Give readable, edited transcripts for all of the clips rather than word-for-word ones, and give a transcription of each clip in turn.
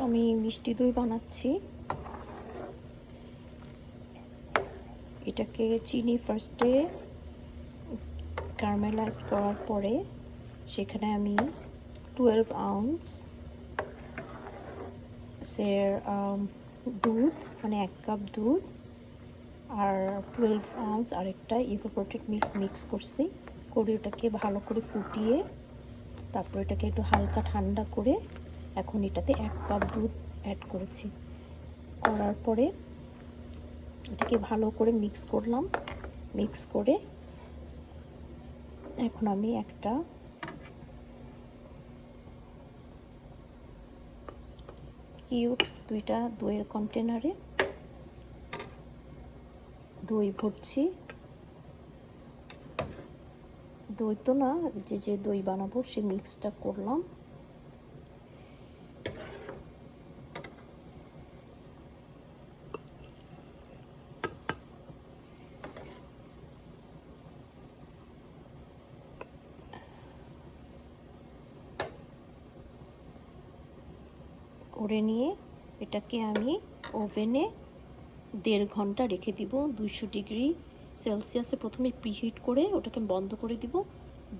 আমি মিষ্টি দই বানাচ্ছি। এটাকে চিনি ফার্স্টে ক্যারামেলাইজ করার পরে সেখানে আমি 12 আউন্স দুধ, মানে 1 কাপ দুধ আর 12 আউন্স আরেকটা ইভাপোরেটেড মিল্ক মিক্স করছি। করে ওটাকে ভালো করে ফুটিয়ে তারপর এটাকে একটু হালকা ঠান্ডা করে এখন এটাতে 1 কাপ দুধ অ্যাড করেছি। করার পরে এটাকে ভালো করে মিক্স করলাম। মিক্স করে এখন আমি একটা কিউট দুইটা দইয়ের কন্টেনারে দই ভরছি। দই তো না, যে দই বানাবো সে মিক্সটা করলাম। করে নিয়ে এটাকে আমি ওভেনে 1.5 ঘন্টা রেখে দিব। 200 ডিগ্রি সেলসিয়াসে প্রথমে প্রিহিট করে ওটাকে বন্ধ করে দিব,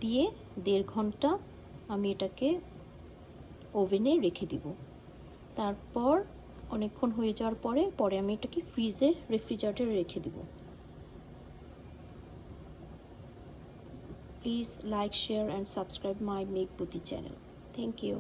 দিয়ে 1.5 ঘন্টা আমি এটাকে ওভেনে রেখে দিব। তারপর অনেকক্ষণ হয়ে যাওয়ার পরে আমি এটাকে রেফ্রিজারেটরে রেখে দিব। Please like, share and subscribe my make Buddhi channel. Thank you.